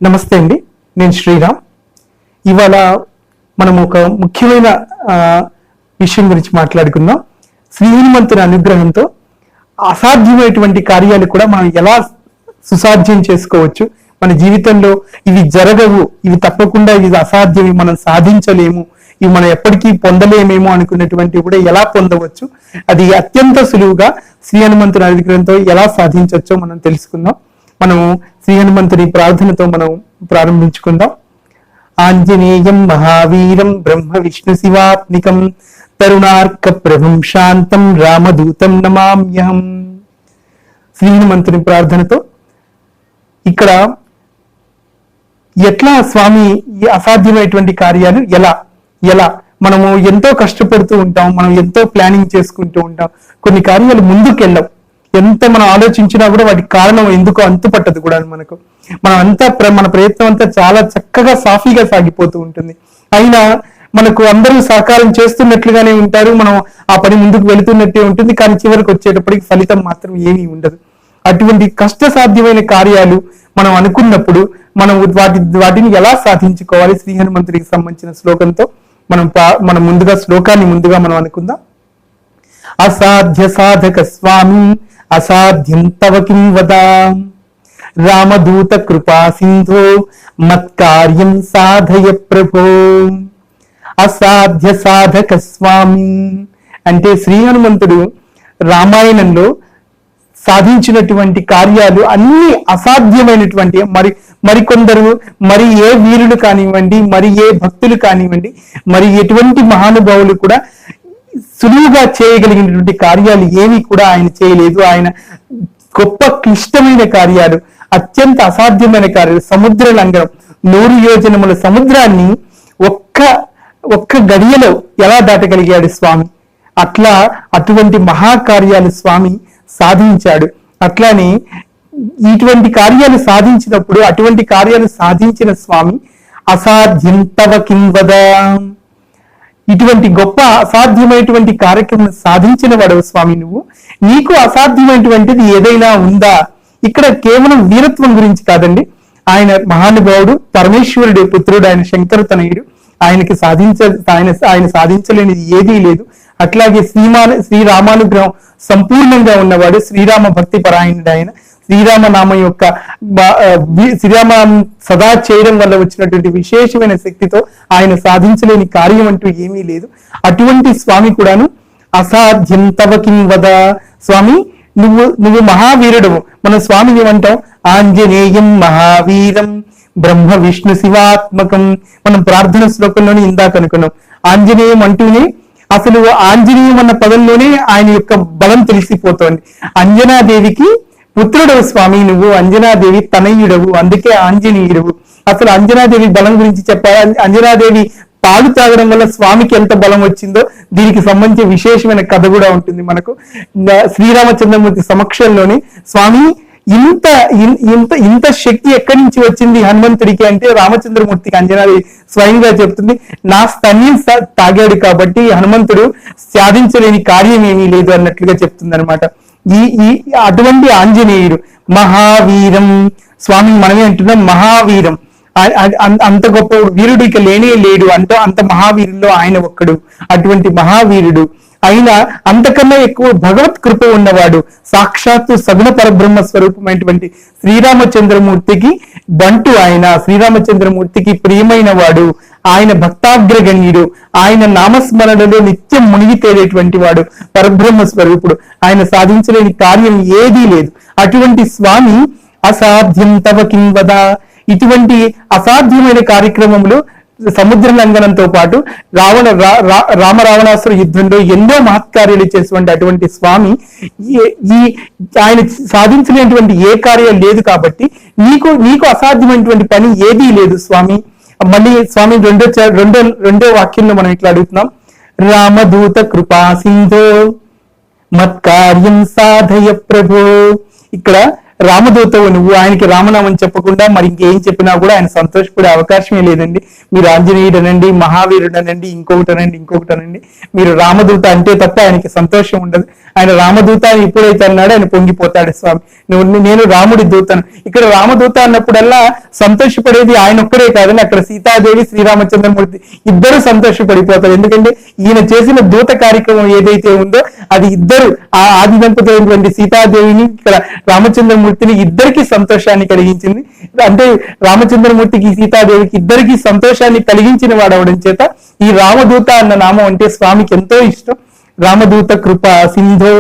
నమస్తే అండి, నేను శ్రీరామ్. ఇవాళ మనం ఒక ముఖ్యమైన విషయం గురించి మాట్లాడుకుందాం. శ్రీ హనుమంతుని అనుగ్రహంతో అసాధ్యమైనటువంటి కార్యాలు కూడా మనం ఎలా సుసాధ్యం చేసుకోవచ్చు. మన జీవితంలో ఇవి జరగవు, ఇవి తప్పకుండా ఇది అసాధ్యం, మనం సాధించలేము, ఇవి మనం ఎప్పటికీ పొందలేమేమో అనుకున్నటువంటివి కూడా ఎలా పొందవచ్చు, అది అత్యంత సులువుగా శ్రీ హనుమంతుని అనుగ్రహంతో ఎలా సాధించవచ్చో మనం తెలుసుకుందాం. మనము శ్రీ హనుమంతుని ప్రార్థనతో మనం ప్రారంభించుకుందాం. ఆంజనేయం మహావీరం బ్రహ్మ విష్ణు శివాత్మికం తరుణార్క ప్రభం శాంతం రామదూతం నమామ్యహం. శ్రీ హనుమంతుని ప్రార్థనతో ఇక్కడ ఎట్లా స్వామి ఈ అసాధ్యమైనటువంటి కార్యాలు ఎలా మనము ఎంతో కష్టపడుతూ ఉంటాం, మనం ఎంతో ప్లానింగ్ చేసుకుంటూ ఉంటాం, కొన్ని కార్యాలు ముందుకెళ్ళవు. ఎంత మనం ఆలోచించినా కూడా వాటికి కారణం ఎందుకో అంతుపట్టదు కూడా మనకు. మన ప్రయత్నం అంతా చాలా చక్కగా సాఫీగా సాగిపోతూ ఉంటుంది. అయినా మనకు అందరూ సహకారం చేస్తున్నట్లుగానే ఉంటారు, మనం ఆ పని ముందుకు వెళుతున్నట్టే ఉంటుంది, కానీ చివరికి వచ్చేటప్పటికి ఫలితం మాత్రం ఏమీ ఉండదు. అటువంటి కష్టసాధ్యమైన కార్యాలు మనం అనుకున్నప్పుడు మనం వాటిని ఎలా సాధించుకోవాలి, శ్రీ హనుమంతుడికి సంబంధించిన శ్లోకంతో మనం ముందుగా మనం అనుకుందాం. అసాధ్య సాధక స్వామి అసాధ్యం తవ కిం వదా రామదూత కృపా సింధో మత్కార్యం సాధయ ప్రభో. అసాధ్య సాధక స్వామి అంటే శ్రీ హనుమంతుడు రామాయణంలో సాధించినటువంటి కార్యాలు అన్ని అసాధ్యమైనటువంటి, మరికొందరు మరి ఏ వీరులు కానివ్వండి, మరి ఏ భక్తులు కానివ్వండి, మరి ఎటువంటి మహానుభావులు కూడా సులువుగా చేయగలిగినటువంటి కార్యాలు ఏమీ కూడా ఆయన చేయలేదు. ఆయన గొప్ప క్లిష్టమైన కార్యాలు, అత్యంత అసాధ్యమైన కార్యాలు, సముద్ర లంఘనం, 100 యోజనముల సముద్రాన్ని ఒక్క గడియలో ఎలా దాటగలిగాడు స్వామి. అటువంటి మహాకార్యాలు స్వామి సాధించాడు. అట్లానే ఇటువంటి కార్యాలు సాధించినప్పుడు అటువంటి కార్యాలు సాధించిన స్వామి అసాధ్యం తవ కిం వదా, ఇటువంటి గొప్ప అసాధ్యమైనటువంటి కార్యక్రమం సాధించిన వాడవు స్వామి నువ్వు, నీకు అసాధ్యమైనటువంటిది ఏదైనా ఉందా? ఇక్కడ కేవలం వీరత్వం గురించి కాదండి, ఆయన మహానుభావుడు, పరమేశ్వరుడు పుత్రుడు, ఆయన శంకరతనయుడు, ఆయన సాధించలేనిది ఏదీ లేదు. అట్లాగే శ్రీరామానుగ్రహం సంపూర్ణంగా ఉన్నవాడు, శ్రీరామ భక్తి పరాయణుడు, ఆయన శ్రీరామ సదా చేయడం వల్ల వచ్చినటువంటి విశేషమైన శక్తితో ఆయన సాధించలేని కార్యం అంటూ ఏమీ లేదు. అటువంటి స్వామి కూడాను అసాధ్యం తవ కిం వదా, స్వామి నువ్వు మహావీరుడవు. మన స్వామిని ఏమంటాం? ఆంజనేయం మహావీరం బ్రహ్మ విష్ణు శివాత్మకం. మనం ప్రార్థన శ్లోకంలోనే ఇందాక అనుకున్నాం. ఆంజనేయం అంటూనే అసలు ఆంజనేయం అన్న పదంలోనే ఆయన యొక్క బలం తెలిసిపోతోంది. అంజనాదేవికి పుత్రుడవు స్వామి నువ్వు, అంజనాదేవి తనయుడవు, అందుకే ఆంజనేయుడవు. అసలు అంజనాదేవి బలం గురించి చెప్పాలి. అంజనాదేవి పాలు తాగడం వల్ల స్వామికి ఎంత బలం వచ్చిందో దీనికి సంబంధించిన విశేషమైన కథ కూడా ఉంటుంది మనకు. శ్రీరామచంద్రమూర్తి సమక్షంలోనే స్వామి ఇంత శక్తి ఎక్కడి నుంచి వచ్చింది హనుమంతుడికి అంటే, రామచంద్రమూర్తికి అంజనాదేవి స్వయంగా చెప్తుంది, నా స్తన్యం తాగాడు కాబట్టి హనుమంతుడు సాధించలేని కార్యం ఏమీ లేదు అన్నట్లుగా చెప్తుంది అనమాట. అటువంటి ఆంజనేయుడు మహావీరం స్వామి, మనమే అంటున్నాం మహావీరం, అంత గొప్ప వీరుడు ఇక లేనే లేడు అంటూ, అంత మహావీరుల్లో ఆయన ఒక్కడు. అటువంటి మహావీరుడు అయినా అంతకన్నా ఎక్కువ భగవత్ కృప ఉన్నవాడు, సాక్షాత్తు సగుణ పరబ్రహ్మ స్వరూపమైనటువంటి శ్రీరామచంద్రమూర్తికి బంటు, ఆయన శ్రీరామచంద్రమూర్తికి ప్రియమైన వాడు, ఆయన భక్తాగ్రగణ్యుడు, ఆయన నామస్మరణలో నిత్యం మునిగి తేలేటువంటి వాడు, పరబ్రహ్మ స్వరూపుడు, ఆయన సాధించలేని కార్యం ఏదీ లేదు. అటువంటి స్వామి అసాధ్యం తవ కిం వదా, ఇటువంటి అసాధ్యమైన కార్యక్రమంలో సముద్ర లంఘనంతో పాటు రావణాసుర యుద్ధంలో ఎన్నో మహత్కార్యాలు చేసేటువంటి అటువంటి స్వామి ఆయన సాధించలేనటువంటి ఏ కార్యం లేదు కాబట్టి నీకు అసాధ్యమైనటువంటి పని ఏదీ లేదు స్వామి. మళ్ళీ స్వామి రెండో వాక్యంలో మనం ఇట్లా అడుగుతున్నాం, రామదూత కృపా సింధో మత్కార్యం సాధయ ప్రభో. ఇక్కడ రామదూతవు నువ్వు, ఆయనకి రామనామం చెప్పకుండా మరి ఇంకేం చెప్పినా కూడా ఆయన సంతోషపడే అవకాశమే లేదండి. మీరు ఆంజనేయుడు అనండి, మహావీరుడు అనండి, ఇంకొకటి అనండి, మీరు రామదూత అంటే తప్ప ఆయనకి సంతోషం ఉండదు. ఆయన రామదూత అని ఎప్పుడైతే అన్నాడో ఆయన పొంగిపోతాడు స్వామి. నేను రాముడి దూతను. ఇక్కడ రామదూత అన్నప్పుడల్లా సంతోషపడేది ఆయన ఒక్కడే కాదని అక్కడ సీతాదేవి శ్రీరామచంద్రమూర్తి ఇద్దరు సంతోషపడిపోతారు. ఎందుకంటే ఈయన చేసిన దూత కార్యక్రమం ఏదైతే ఉందో అది ఇద్దరు ఆ ఆది దంపతులైనటువంటి సీతాదేవిని ఇక్కడ రామచంద్రమూర్తిని ఇద్దరికి సంతోషాన్ని కలిగించింది. అంటే రామచంద్రమూర్తికి సీతాదేవికి ఇద్దరికి సంతోషాన్ని కలిగించిన వాడవడం చేత ఈ రామదూత అన్న నామం అంటే స్వామికి ఎంతో ఇష్టం. రామదూత కృపా సింధో,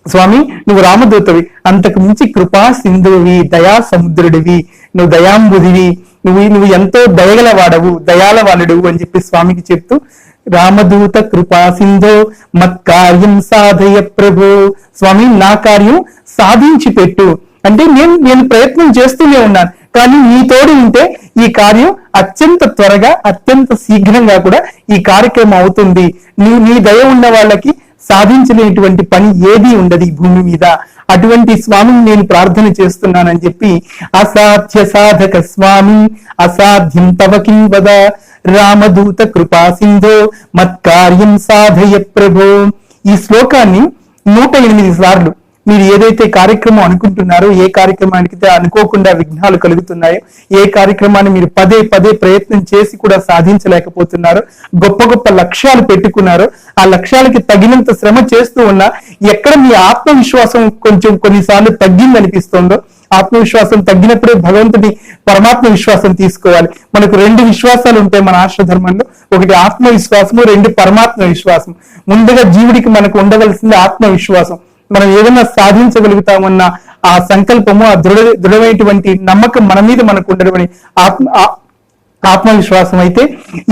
స్వామి నువ్వు రామదూతవి, అంతకు మించి కృపా సింధువి, దయా సముద్రుడివి, నువ్వు దయాంబుదివి, నువ్వు ఎంతో దయగల వాడవు, దయాల వాడువు అని చెప్పి స్వామికి చెప్తూ రామదూత కృపా సింధో మత్కార్యం సాధయ ప్రభు, స్వామి నా కార్యం సాధించి పెట్టు. అంటే నేను ప్రయత్నం చేస్తూనే ఉన్నాను, కానీ నీ తోడు ఉంటే ఈ కార్యం అత్యంత త్వరగా అత్యంత శీఘ్రంగా కూడా ఈ కార్యక్రమం అవుతుంది. నీ దయ ఉన్న వాళ్ళకి సాధించలేనటువంటి పని ఏది ఉండదు ఈ భూమి మీద. అటువంటి స్వామిని నేను ప్రార్థన చేస్తున్నానని చెప్పి అసాధ్య సాధక స్వామి అసాధ్యం తవ కిం వద రామదూత కృపా సింధో మత్కార్యం సాధయ ప్రభో. ఈ శ్లోకాన్ని 108 సార్లు మీరు ఏదైతే కార్యక్రమం అనుకుంటున్నారో, ఏ కార్యక్రమానికి అనుకోకుండా విఘ్నాలు కలుగుతున్నాయో, ఏ కార్యక్రమాన్ని మీరు పదే పదే ప్రయత్నం చేసి కూడా సాధించలేకపోతున్నారో, గొప్ప గొప్ప లక్ష్యాలు పెట్టుకున్నారో, ఆ లక్ష్యాలకి తగినంత శ్రమ చేస్తూ ఉన్నా ఎక్కడ మీ ఆత్మవిశ్వాసం కొంచెం కొన్నిసార్లు తగ్గిందనిపిస్తుందో, ఆత్మవిశ్వాసం తగ్గినప్పుడే భగవంతుడి పరమాత్మ విశ్వాసం తీసుకోవాలి. మనకు 2 విశ్వాసాలు ఉంటాయి మన ఆశ్ర ధర్మంలో, ఒకటి ఆత్మవిశ్వాసము, 2 పరమాత్మ విశ్వాసం. ముందుగా జీవుడికి మనకు ఉండవలసింది ఆత్మవిశ్వాసం. మనం ఏదైనా సాధించగలుగుతామన్న ఆ సంకల్పము, ఆ దృఢమైనటువంటి నమ్మకం మన మీద మనకు ఉండడం ఆత్మవిశ్వాసం. అయితే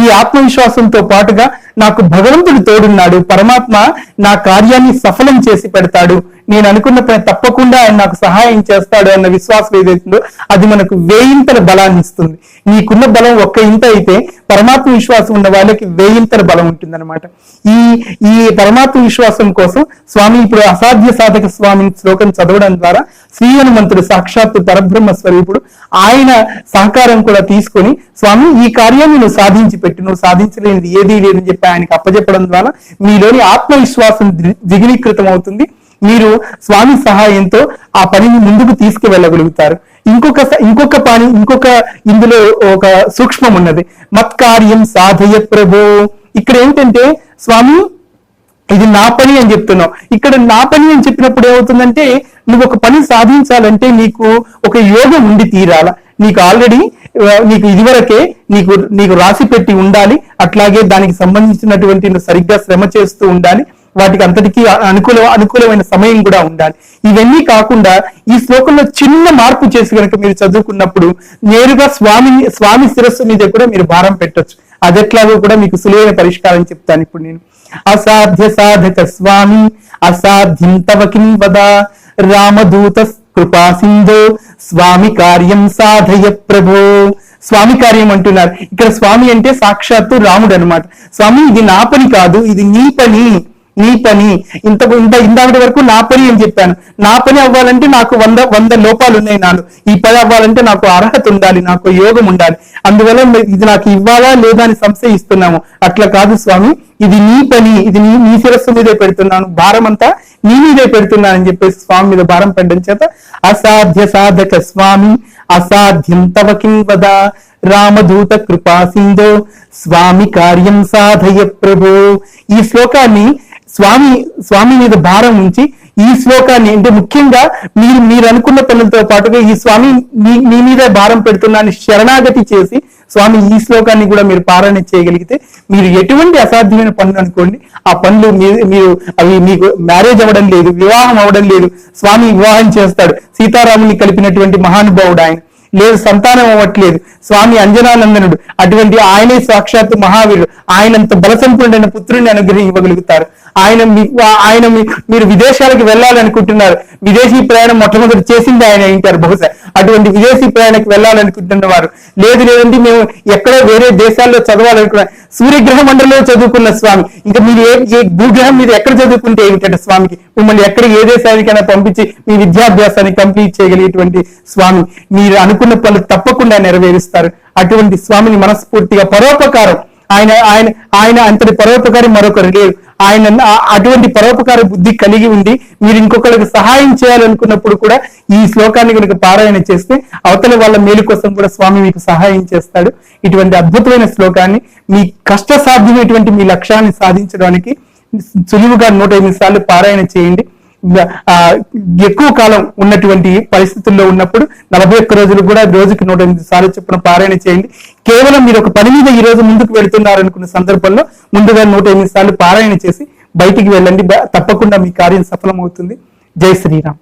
ఈ ఆత్మవిశ్వాసంతో పాటుగా నాకు భగవంతుడు తోడున్నాడు, పరమాత్మ నా కార్యాన్ని సఫలం చేసి పెడతాడు, నేను అనుకున్న పని తప్పకుండా ఆయన నాకు సహాయం చేస్తాడు అన్న విశ్వాసం ఏదైతుందో అది మనకు 1000 బలాన్ని ఇస్తుంది. నీకున్న బలం 1 ఇంత అయితే పరమాత్మ విశ్వాసం ఉన్న వాళ్ళకి 1000 బలం ఉంటుంది అనమాట. ఈ పరమాత్మ విశ్వాసం కోసం స్వామి ఇప్పుడు అసాధ్య సాధక స్వామి శ్లోకం చదవడం ద్వారా శ్రీ హనుమంతుడు సాక్షాత్తు పరబ్రహ్మ స్వరూపుడు, ఆయన సహకారం కూడా తీసుకొని స్వామి ఈ కార్యాన్ని నువ్వు సాధించి పెట్టు, నువ్వు సాధించలేనిది ఏదీ లేదని చెప్పి ఆయనకి అప్పచెప్పడం ద్వారా మీలోని ఆత్మవిశ్వాసం ద్విగుణీకృతం అవుతుంది. మీరు స్వామి సహాయంతో ఆ పనిని ముందుకు తీసుకువెళ్ళగలుగుతారు. ఇంకొక ఇందులో ఒక సూక్ష్మం ఉన్నది, మత్కార్యం సాధయ ప్రభో. ఇక్కడ ఏంటంటే స్వామి ఇది నా పని అని చెప్తున్నావు. ఇక్కడ నా పని అని చెప్పినప్పుడు ఏమవుతుందంటే నువ్వు ఒక పని సాధించాలంటే నీకు ఒక యోగం ఉండి తీరాల. నీకు ఆల్రెడీ నీకు ఇదివరకే నీకు రాసి పెట్టి ఉండాలి, అట్లాగే దానికి సంబంధించినటువంటి నువ్వు సరిగ్గా శ్రమ చేస్తూ ఉండాలి, వాటికి అంతటికీ అనుకూలమైన సమయం కూడా ఉండాలి. ఇవన్నీ కాకుండా ఈ శ్లోకంలో చిన్న మార్పు చేసి కనుక మీరు చదువుకున్నప్పుడు నేరుగా స్వామి శిరస్సు మీద కూడా మీరు భారం పెట్టొచ్చు. అదెట్లాగో కూడా మీకు సులువైన పరిష్కారం చెప్తాను ఇప్పుడు నేను. అసాధ్య సాధక స్వామి అసాధ్యం తవ కిం వద రామదూత కృపా సింధో స్వామి కార్యం సాధయ ప్రభో. స్వామి కార్యం అంటున్నారు ఇక్కడ. స్వామి అంటే సాక్షాత్తు రాముడు అనమాట. స్వామి ఇది నా పని కాదు, ఇది నీ పని. ఇంతటి వరకు నా పని అని చెప్పాను. నా పని అవ్వాలంటే నాకు 100 లోపాలు ఉన్నాయి నాలో. ఈ పని అవ్వాలంటే నాకు అర్హత ఉండాలి, నాకు యోగం ఉండాలి. అందువల్ల ఇది నాకు ఇవ్వాలా లేదా అని సంశయిస్తున్నాము. అట్లా కాదు స్వామి, ఇది నీ పని, ఇది నీ శిరస్సు మీదే పెడుతున్నాను, భారం అంతా నీ మీదే పెడుతున్నాను అని చెప్పేసి స్వామి మీద భారం పెట్టడం చేత అసాధ్య సాధక స్వామి అసాధ్యం తవ కిం వద రామదూత కృపా సింధో స్వామి కార్యం సాధయ ప్రభో. ఈ శ్లోకాన్ని స్వామి మీద భారం ఉంచి ఈ శ్లోకాన్ని అంటే ముఖ్యంగా మీరు అనుకున్న పనులతో పాటుగా ఈ స్వామి మీ మీద భారం పెడుతున్నాన్ని శరణాగతి చేసి స్వామి ఈ శ్లోకాన్ని కూడా మీరు పారాయణ చేయగలిగితే మీరు ఎటువంటి అసాధ్యమైన పనులు అనుకోండి, ఆ పనులు అవి మీకు మ్యారేజ్ అవ్వడం లేదు, వివాహం అవ్వడం లేదు, స్వామి వివాహం చేస్తాడు. సీతారాముని కలిపినటువంటి మహానుభావుడు ఆయన. లేదు సంతానం అవ్వట్లేదు, స్వామి అంజనానందనుడు, అటువంటి ఆయనే సాక్షాత్తు మహావీరుడు, ఆయనంత బలసంపన్నుడైన పుత్రుడిని అనుగ్రహించగలుగుతారు. ఆయన మీరు విదేశాలకు వెళ్ళాలనుకుంటున్నారు, విదేశీ ప్రయాణం మొట్టమొదటి చేసింది ఆయన అయింటారు బహుశా. అటువంటి విదేశీ ప్రయాణానికి వెళ్ళాలనుకుంటున్న వారు లేదంటే మేము ఎక్కడో వేరే దేశాల్లో చదవాలనుకున్నాం, సూర్యగ్రహ మండలంలో చదువుకున్న స్వామి, ఇంకా మీరు ఏ భూగ్రహం మీద ఎక్కడ చదువుకుంటే ఏమిటంటే స్వామికి మిమ్మల్ని ఎక్కడ ఏ దేశానికైనా పంపించి మీ విద్యాభ్యాసాన్ని కంప్లీట్ చేయగలిగేటువంటి స్వామి, మీరు అనుకున్న పనులు తప్పకుండా నెరవేరుస్తారు. అటువంటి స్వామిని మనస్ఫూర్తిగా పరోపకారం, ఆయన అంతటి పరోపకారి మరొకరు లేరు. ఆయన అటువంటి పరోపకార బుద్ధి కలిగి ఉండి మీరు ఇంకొకరికి సహాయం చేయాలనుకున్నప్పుడు కూడా ఈ శ్లోకాన్ని కనుక పారాయణ చేస్తే అవతల వాళ్ళ మేలు కోసం కూడా స్వామి మీకు సహాయం చేస్తాడు. ఇటువంటి అద్భుతమైన శ్లోకాన్ని మీ కష్ట సాధ్యమైనటువంటి మీ లక్ష్యాన్ని సాధించడానికి సులువుగా 108 సార్లు పారాయణ చేయండి. ఎక్కువ కాలం ఉన్నటువంటి పరిస్థితుల్లో ఉన్నప్పుడు 41 రోజులు కూడా రోజుకి 108 సార్లు చొప్పున పారాయణ చేయండి. కేవలం మీరు ఒక పని మీద ఈ రోజు ముందుకు వెళుతున్నారనుకున్న సందర్భంలో ముందుగా 108 సార్లు పారాయణ చేసి బయటికి వెళ్ళండి. తప్పకుండా మీ కార్యం సఫలం అవుతుంది. జై శ్రీరామ్.